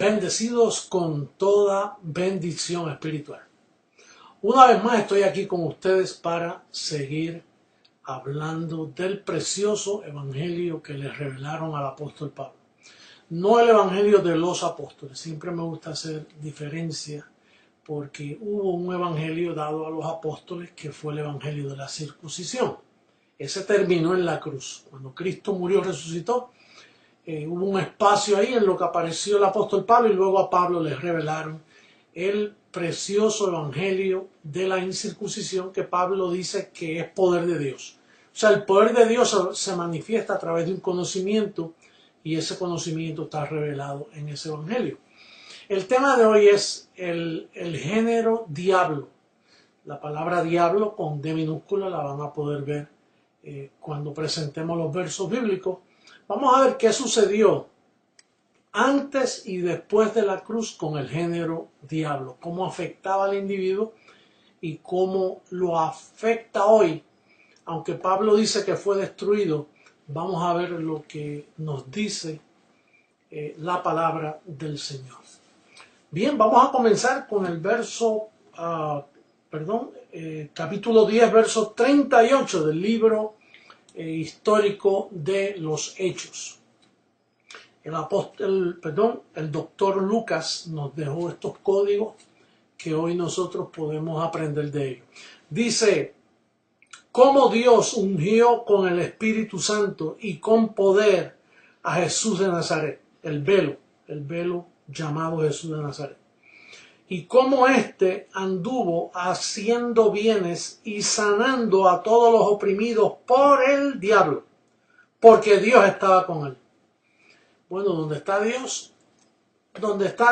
Bendecidos con toda bendición espiritual. Una vez más estoy aquí con ustedes para seguir hablando del precioso evangelio que les revelaron al apóstol Pablo. No el evangelio de los apóstoles, siempre me gusta hacer diferencia porque hubo un evangelio dado a los apóstoles que fue el evangelio de la circuncisión. Ese terminó en la cruz. Cuando Cristo murió y resucitó, hubo un espacio ahí en lo que apareció el apóstol Pablo y luego a Pablo les revelaron el precioso evangelio de la incircuncisión que Pablo dice que es poder de Dios. O sea, el poder de Dios se manifiesta a través de un conocimiento y ese conocimiento está revelado en ese evangelio. El tema de hoy es el género diablo. La palabra diablo con D minúscula la van a poder ver cuando presentemos los versos bíblicos. Vamos a ver qué sucedió antes y después de la cruz con el género diablo, cómo afectaba al individuo y cómo lo afecta hoy. Aunque Pablo dice que fue destruido, vamos a ver lo que nos dice la palabra del Señor. Bien, vamos a comenzar con el capítulo 10, verso 38 del libro histórico de los Hechos. El doctor Lucas nos dejó estos códigos que hoy nosotros podemos aprender de ellos. Dice: cómo Dios ungió con el Espíritu Santo y con poder a Jesús de Nazaret, el velo llamado Jesús de Nazaret, y cómo éste anduvo haciendo bienes y sanando a todos los oprimidos por el diablo, porque Dios estaba con él. Bueno, donde está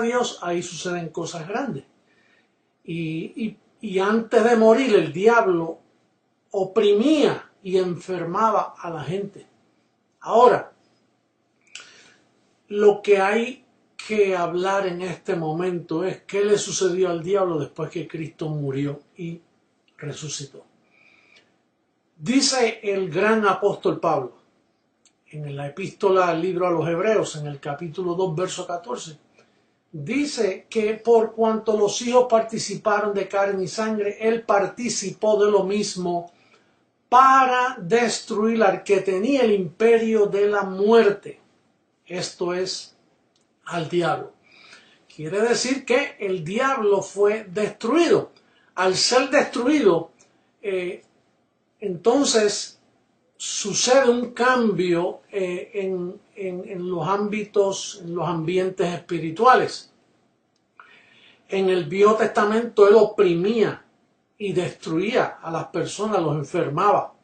Dios, ahí suceden cosas grandes. Y antes de morir, el diablo oprimía y enfermaba a la gente. Ahora, lo que hay que hablar en este momento es qué le sucedió al diablo después que Cristo murió y resucitó. Dice el gran apóstol Pablo en la epístola al libro a los Hebreos, en el capítulo 2, verso 14, dice que por cuanto los hijos participaron de carne y sangre, él participó de lo mismo para destruir al que tenía el imperio de la muerte, esto es, al diablo. Quiere decir que el diablo fue destruido. Al ser destruido, entonces sucede un cambio en los ámbitos, en los ambientes espirituales. En el Viejo Testamento él oprimía y destruía a las personas, los enfermaba.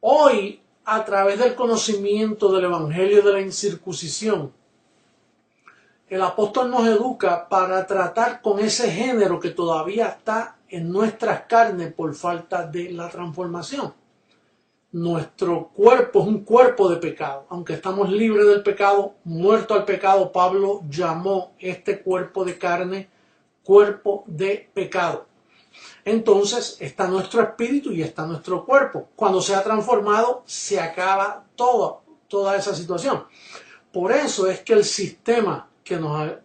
Hoy, a través del conocimiento del evangelio de la incircuncisión, el apóstol nos educa para tratar con ese género que todavía está en nuestras carnes por falta de la transformación. Nuestro cuerpo es un cuerpo de pecado. Aunque estamos libres del pecado, muerto al pecado, Pablo llamó este cuerpo de carne cuerpo de pecado. Entonces está nuestro espíritu y está nuestro cuerpo. Cuando se ha transformado, se acaba toda esa situación. Por eso es que el sistema que no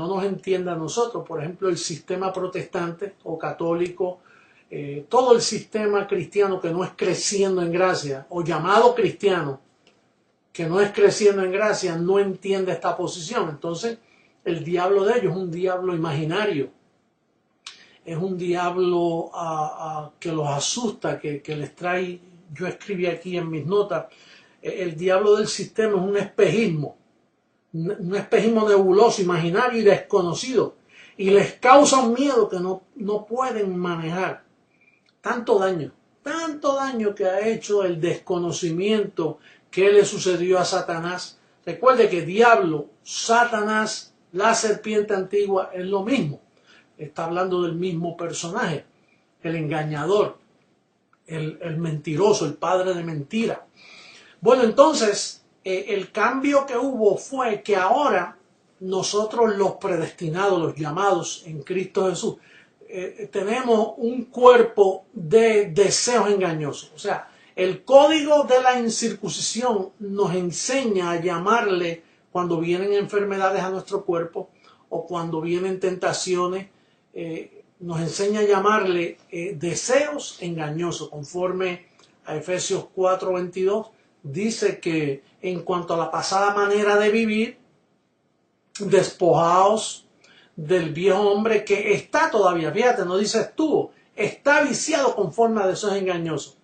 nos entienda a nosotros, por ejemplo, el sistema protestante o católico, todo el sistema cristiano que no es creciendo en gracia, o llamado cristiano, que no es creciendo en gracia, no entiende esta posición. Entonces, el diablo de ellos es un diablo imaginario. Es un diablo que los asusta, que les trae, yo escribí aquí en mis notas, el diablo del sistema es un espejismo nebuloso, imaginario y desconocido, y les causa un miedo que no pueden manejar. Tanto daño que ha hecho el desconocimiento que le sucedió a Satanás. Recuerde que diablo, Satanás, la serpiente antigua es lo mismo. Está hablando del mismo personaje, el engañador, el mentiroso, el padre de mentira. Bueno, entonces, el cambio que hubo fue que ahora nosotros los predestinados, los llamados en Cristo Jesús, tenemos un cuerpo de deseos engañosos. O sea, el código de la incircuncisión nos enseña a llamarle cuando vienen enfermedades a nuestro cuerpo o cuando vienen tentaciones, nos enseña a llamarle deseos engañosos. Conforme a Efesios 4:22, dice que en cuanto a la pasada manera de vivir, despojaos del viejo hombre que está todavía, fíjate, no dice estuvo, está viciado conforme a deseos engañosos.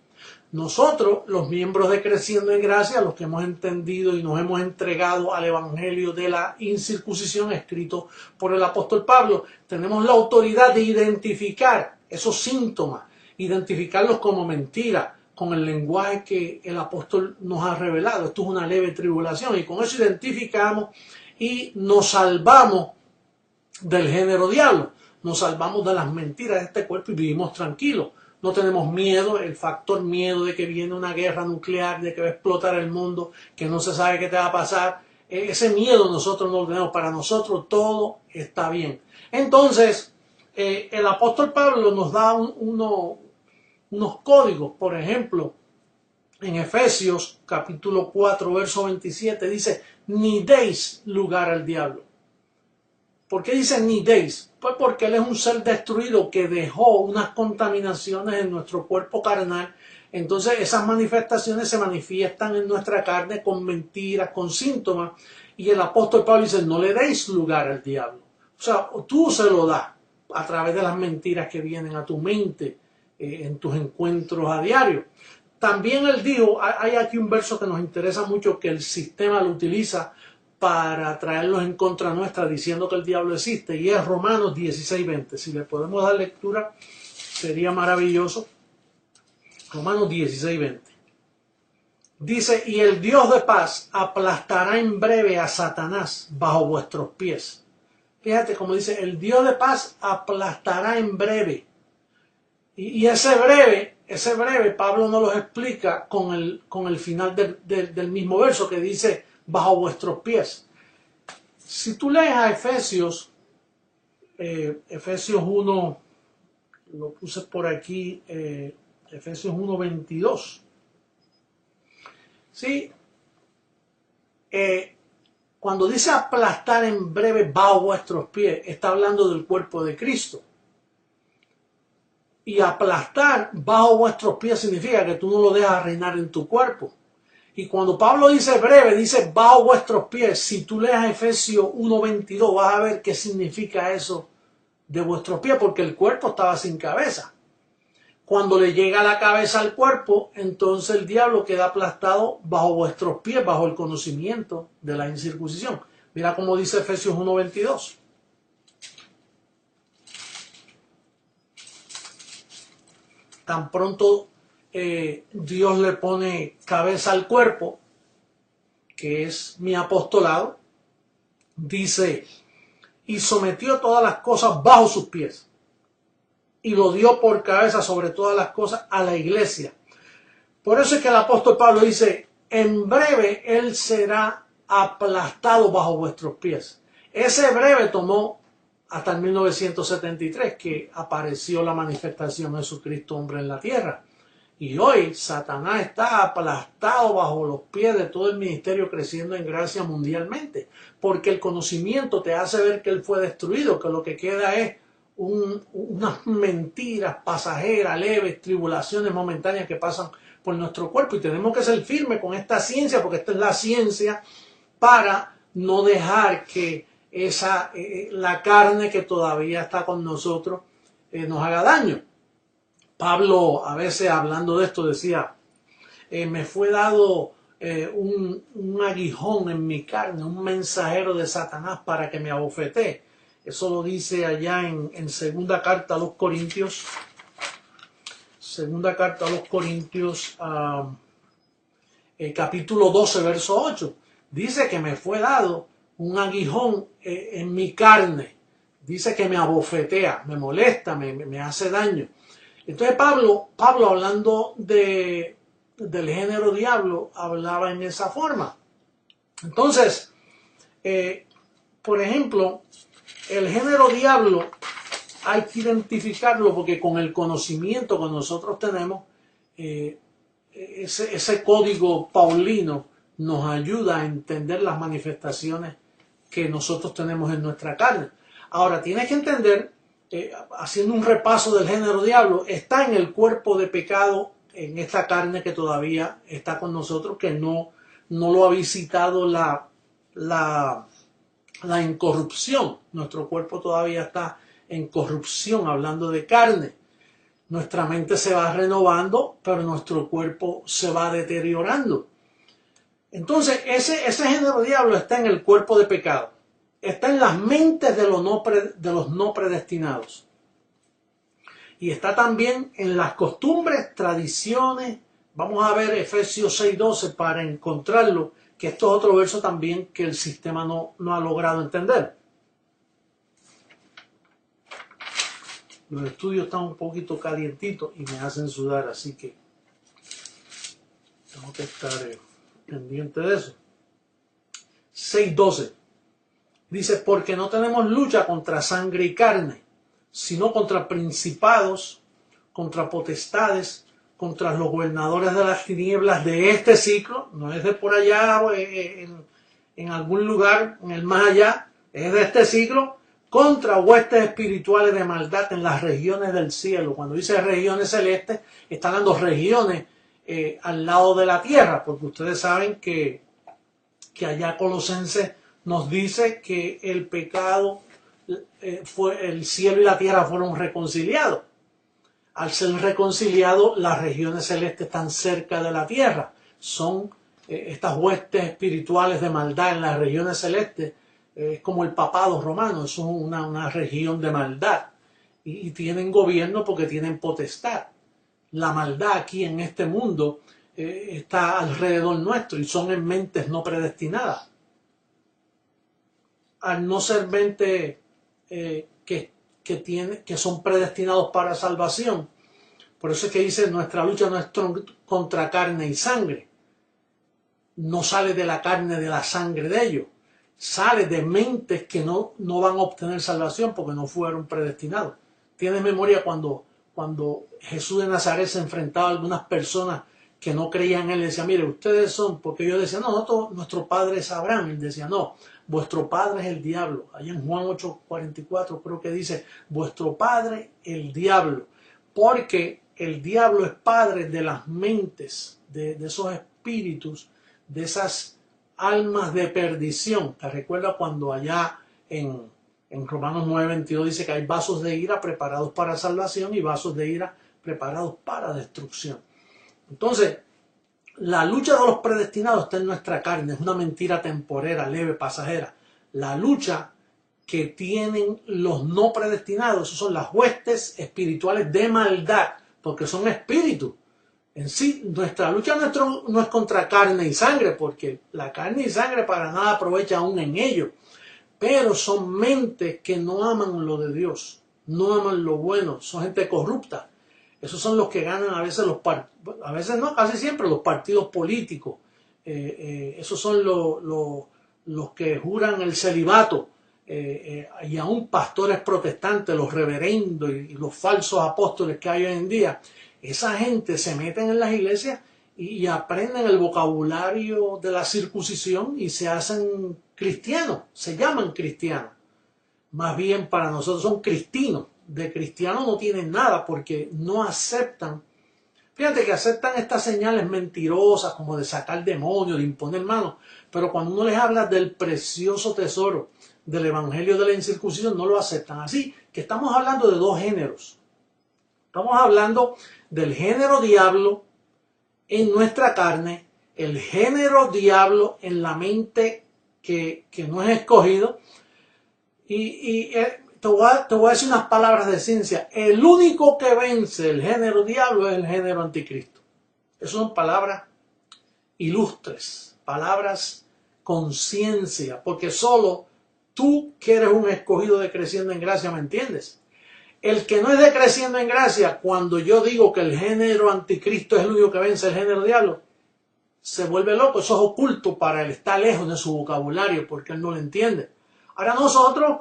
Nosotros, los miembros de Creciendo en Gracia, los que hemos entendido y nos hemos entregado al Evangelio de la incircuncisión escrito por el apóstol Pablo, tenemos la autoridad de identificar esos síntomas, identificarlos como mentira, con el lenguaje que el apóstol nos ha revelado. Esto es una leve tribulación y con eso identificamos y nos salvamos del género diablo, nos salvamos de las mentiras de este cuerpo y vivimos tranquilos. No tenemos miedo, el factor miedo de que viene una guerra nuclear, de que va a explotar el mundo, que no se sabe qué te va a pasar. Ese miedo nosotros no lo tenemos. Para nosotros todo está bien. Entonces, el apóstol Pablo nos da unos códigos. Por ejemplo, en Efesios capítulo 4, verso 27, dice, ni deis lugar al diablo. ¿Por qué dice ni deis? Pues porque él es un ser destruido que dejó unas contaminaciones en nuestro cuerpo carnal. Entonces esas manifestaciones se manifiestan en nuestra carne con mentiras, con síntomas. Y el apóstol Pablo dice, no le deis lugar al diablo. O sea, tú se lo das a través de las mentiras que vienen a tu mente en tus encuentros a diario. También él dijo, hay aquí un verso que nos interesa mucho, que el sistema lo utiliza para traerlos en contra nuestra, diciendo que el diablo existe, y es Romanos 16:20. Si le podemos dar lectura, sería maravilloso. Romanos 16:20. Dice, y el Dios de paz aplastará en breve a Satanás bajo vuestros pies. Fíjate como dice, el Dios de paz aplastará en breve. Y ese breve, Pablo nos lo explica con el final del mismo verso que dice, bajo vuestros pies. Si tú lees a Efesios 1, lo puse por aquí, Efesios 1:22. ¿Sí? Cuando dice aplastar en breve bajo vuestros pies, está hablando del cuerpo de Cristo. Y aplastar bajo vuestros pies significa que tú no lo dejas reinar en tu cuerpo. Y cuando Pablo dice breve, dice bajo vuestros pies. Si tú lees Efesios 1:22, vas a ver qué significa eso de vuestros pies, porque el cuerpo estaba sin cabeza. Cuando le llega la cabeza al cuerpo, entonces el diablo queda aplastado bajo vuestros pies, bajo el conocimiento de la incircuncisión. Mira cómo dice Efesios 1:22. Tan pronto Dios le pone cabeza al cuerpo, que es mi apostolado, dice, y sometió todas las cosas bajo sus pies, y lo dio por cabeza sobre todas las cosas a la iglesia. Por eso es que el apóstol Pablo dice, en breve él será aplastado bajo vuestros pies. Ese breve tomó hasta el 1973, que apareció la manifestación de Jesucristo hombre en la tierra. Y hoy Satanás está aplastado bajo los pies de todo el ministerio Creciendo en Gracia mundialmente, porque el conocimiento te hace ver que él fue destruido, que lo que queda es unas mentiras pasajeras, leves, tribulaciones momentáneas que pasan por nuestro cuerpo. Y tenemos que ser firmes con esta ciencia, porque esta es la ciencia para no dejar que la carne que todavía está con nosotros nos haga daño. Pablo a veces hablando de esto decía, me fue dado un aguijón en mi carne, un mensajero de Satanás para que me abofetee. Eso lo dice allá en segunda carta a los Corintios. Segunda carta a los Corintios, capítulo 12, verso 8. Dice que me fue dado un aguijón en mi carne. Dice que me abofetea, me molesta, me hace daño. Entonces Pablo hablando del género diablo, hablaba en esa forma. Entonces, por ejemplo, el género diablo hay que identificarlo porque con el conocimiento que nosotros tenemos, ese código paulino nos ayuda a entender las manifestaciones que nosotros tenemos en nuestra carne. Ahora, tienes que entender, haciendo un repaso del género diablo, está en el cuerpo de pecado, en esta carne que todavía está con nosotros, que no lo ha visitado la incorrupción. Nuestro cuerpo todavía está en corrupción, hablando de carne. Nuestra mente se va renovando, pero nuestro cuerpo se va deteriorando. Entonces, ese género diablo está en el cuerpo de pecado. Está en las mentes de los no predestinados. Y está también en las costumbres, tradiciones. Vamos a ver Efesios 6:12 para encontrarlo, que esto es otro verso también que el sistema no ha logrado entender. Los estudios están un poquito calientitos y me hacen sudar, así que tengo que estar pendiente de eso. 6:12 dice: porque no tenemos lucha contra sangre y carne, sino contra principados, contra potestades, contra los gobernadores de las tinieblas de este siglo. No es de por allá en algún lugar, en el más allá, es de este siglo, contra huestes espirituales de maldad en las regiones del cielo. Cuando dice regiones celestes, está hablando regiones al lado de la tierra, porque ustedes saben que allá Colosenses nos dice que el pecado, el cielo y la tierra fueron reconciliados. Al ser reconciliados, las regiones celestes están cerca de la tierra. Son estas huestes espirituales de maldad en las regiones celestes. Es como el papado romano, es una región de maldad. Y tienen gobierno porque tienen potestad. La maldad aquí en este mundo está alrededor nuestro y son en mentes no predestinadas. Al no ser mentes que son predestinados para salvación. Por eso es que dice: nuestra lucha no es contra carne y sangre. No sale de la carne, de la sangre de ellos. Sale de mentes que no van a obtener salvación porque no fueron predestinados. ¿Tienes memoria cuando Jesús de Nazaret se enfrentaba a algunas personas que no creían en él? Decía: mire, ustedes son, porque ellos decían: no, nuestro padre es Abraham. Él decía: no, vuestro padre es el diablo. Allá en Juan 8:44 creo que dice: vuestro padre el diablo. Porque el diablo es padre de las mentes, de esos espíritus, de esas almas de perdición. ¿Te recuerdas cuando allá en Romanos 9:22 dice que hay vasos de ira preparados para salvación y vasos de ira preparados para destrucción? Entonces, la lucha de los predestinados está en nuestra carne. Es una mentira temporera, leve, pasajera. La lucha que tienen los no predestinados, esos son las huestes espirituales de maldad, porque son espíritus. En sí, nuestra lucha no es contra carne y sangre, porque la carne y sangre para nada aprovecha aún en ello. Pero son mentes que no aman lo de Dios, no aman lo bueno, son gente corrupta. Esos son los que ganan a veces a veces no, casi siempre los partidos políticos. Esos son los que juran el celibato. Y aún pastores protestantes, los reverendos y los falsos apóstoles que hay hoy en día. Esa gente se meten en las iglesias y aprenden el vocabulario de la circuncisión y se hacen cristianos, se llaman cristianos. Más bien para nosotros son cristinos. De cristianos no tienen nada porque no aceptan. Fíjate que aceptan estas señales mentirosas como de sacar demonios, de imponer manos. Pero cuando uno les habla del precioso tesoro del evangelio de la incircuncisión, no lo aceptan. Así que estamos hablando de dos géneros. Estamos hablando del género diablo en nuestra carne, el género diablo en la mente que no es escogido. Y te voy a decir unas palabras de ciencia. El único que vence el género diablo es el género anticristo. Esas son palabras ilustres, palabras con ciencia, porque solo tú que eres un escogido de Creciendo en Gracia, ¿me entiendes? El que no es de Creciendo en Gracia, cuando yo digo que el género anticristo es el único que vence el género diablo, se vuelve loco. Eso es oculto para él, está lejos de su vocabulario porque él no lo entiende. Ahora nosotros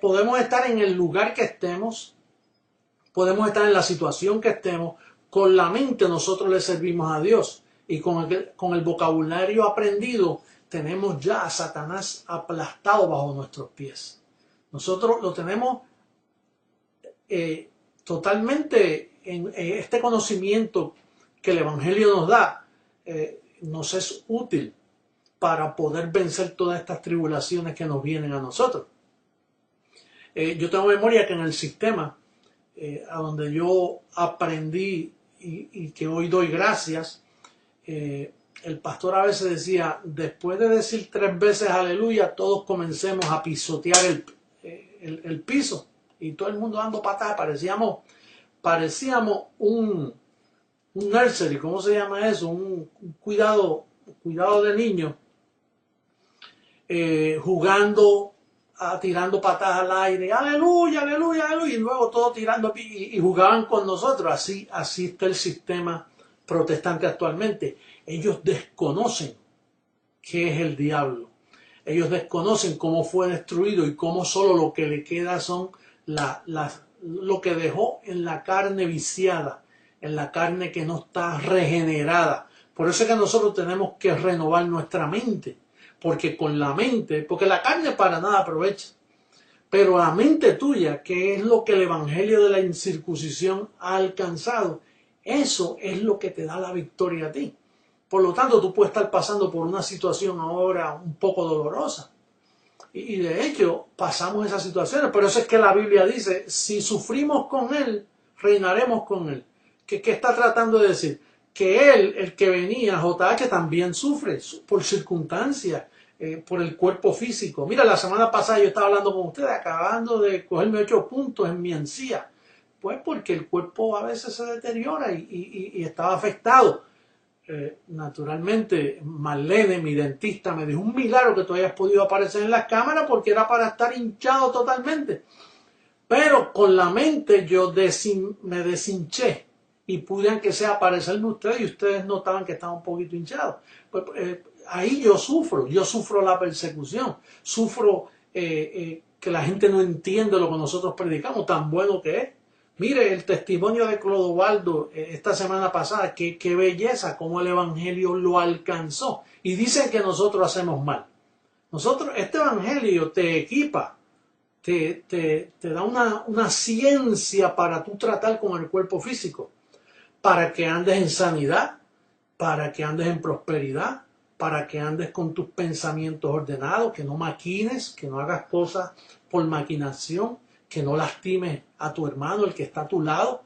podemos estar en el lugar que estemos, podemos estar en la situación que estemos, con la mente nosotros le servimos a Dios. Y con el vocabulario aprendido tenemos ya a Satanás aplastado bajo nuestros pies. Nosotros lo tenemos totalmente en este conocimiento que el Evangelio nos da, nos es útil para poder vencer todas estas tribulaciones que nos vienen a nosotros. Yo tengo memoria que en el sistema a donde yo aprendí y que hoy doy gracias, el pastor a veces decía, después de decir 3 veces aleluya, todos comencemos a pisotear el piso. Y todo el mundo dando patadas, parecíamos un nursery, ¿cómo se llama eso? Un cuidado de niños, jugando, tirando patadas al aire, aleluya, aleluya, aleluya, y luego todos tirando, y jugaban con nosotros. Así está el sistema protestante actualmente. Ellos desconocen qué es el diablo. Ellos desconocen cómo fue destruido y cómo solo lo que le queda son lo que dejó en la carne viciada, en la carne que no está regenerada. Por eso es que nosotros tenemos que renovar nuestra mente, porque con la mente, porque la carne para nada aprovecha, pero la mente tuya, que es lo que el evangelio de la incircuncisión ha alcanzado, eso es lo que te da la victoria a ti. Por lo tanto, tú puedes estar pasando por una situación ahora un poco dolorosa. Y de hecho, pasamos esas situaciones. Por eso es que la Biblia dice, si sufrimos con Él, reinaremos con Él. ¿Qué está tratando de decir? Que Él, el que venía, JH, también sufre por circunstancias, por el cuerpo físico. Mira, la semana pasada yo estaba hablando con ustedes, acabando de cogerme 8 puntos en mi encía. Pues porque el cuerpo a veces se deteriora y estaba afectado. Naturalmente, Marlene, mi dentista, me dijo, un milagro que tú hayas podido aparecer en las cámaras porque era para estar hinchado totalmente. Pero con la mente yo me deshinché y pude, aunque sea, aparecerme ustedes y ustedes notaban que estaba un poquito hinchado. Pues, ahí yo sufro la persecución, sufro que la gente no entiende lo que nosotros predicamos, tan bueno que es. Mire el testimonio de Clodovaldo esta semana pasada, qué belleza, cómo el evangelio lo alcanzó. Y dicen que nosotros hacemos mal. Este evangelio te equipa, te da una ciencia para tú tratar con el cuerpo físico, para que andes en sanidad, para que andes en prosperidad, para que andes con tus pensamientos ordenados, que no maquines, que no hagas cosas por maquinación, que no lastimes a tu hermano, el que está a tu lado,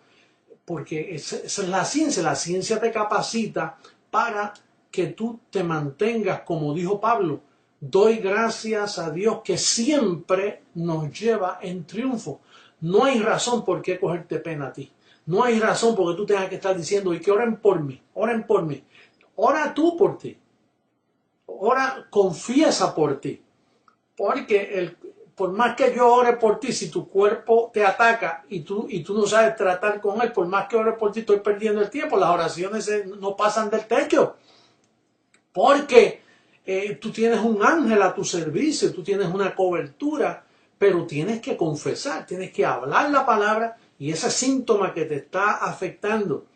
porque esa es la ciencia. La ciencia te capacita para que tú te mantengas, como dijo Pablo, doy gracias a Dios que siempre nos lleva en triunfo. No hay razón por qué cogerte pena a ti. No hay razón porque tú tengas que estar diciendo, y que oren por mí, oren por mí. Ora tú por ti. Ora, confiesa por ti. Porque por más que yo ore por ti, si tu cuerpo te ataca y tú no sabes tratar con él, por más que ore por ti, estoy perdiendo el tiempo. Las oraciones no pasan del techo. Porque tú tienes un ángel a tu servicio, tú tienes una cobertura, pero tienes que confesar, tienes que hablar la palabra y ese síntoma que te está afectando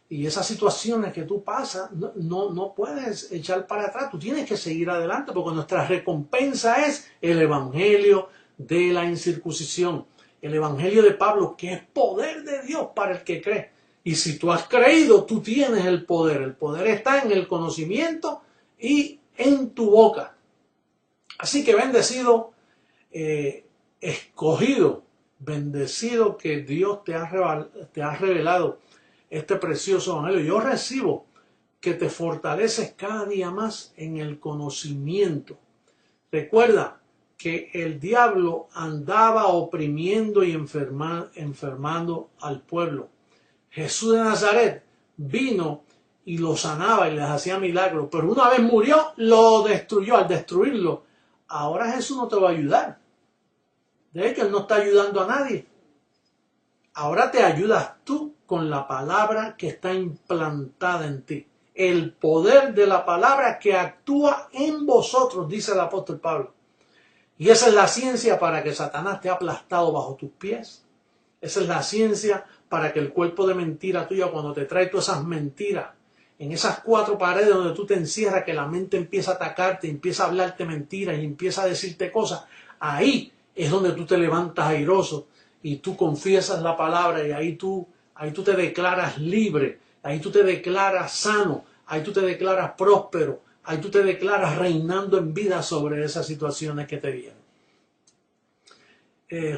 y esas situaciones que tú pasas, no puedes echar para atrás, tú tienes que seguir adelante porque nuestra recompensa es el evangelio de la incircuncisión, el evangelio de Pablo, que es poder de Dios para el que cree. Y si tú has creído, tú tienes el poder está en el conocimiento y en tu boca. Así que bendecido, escogido, bendecido que Dios te ha revelado este precioso evangelio. Yo recibo que te fortaleces cada día más en el conocimiento. Recuerda que el diablo andaba oprimiendo y enfermando al pueblo. Jesús de Nazaret vino y lo sanaba y les hacía milagros, pero una vez murió, lo destruyó. Al destruirlo, ahora Jesús no te va a ayudar. De hecho, Él no está ayudando a nadie. Ahora te ayudas tú con la palabra que está implantada en ti. El poder de la palabra que actúa en vosotros, dice el apóstol Pablo. Y esa es la ciencia para que Satanás te ha aplastado bajo tus pies. Esa es la ciencia para que el cuerpo de mentira tuya, cuando te trae todas esas mentiras, en esas cuatro paredes donde tú te encierras, que la mente empieza a atacarte, empieza a hablarte mentiras y empieza a decirte cosas, ahí es donde tú te levantas airoso y tú confiesas la palabra y ahí tú te declaras libre, ahí tú te declaras sano, ahí tú te declaras próspero, ahí tú te declaras reinando en vida sobre esas situaciones que te vienen.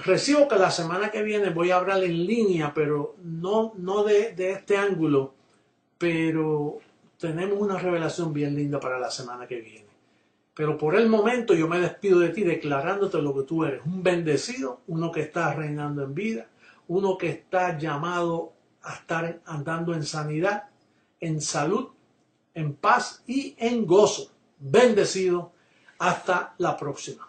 Recibo que la semana que viene voy a hablar en línea, pero no de este ángulo, pero tenemos una revelación bien linda para la semana que viene. Pero por el momento yo me despido de ti declarándote lo que tú eres, un bendecido, uno que está reinando en vida, uno que está llamado a estar andando en sanidad, en salud, en paz y en gozo. Bendecido. Hasta la próxima.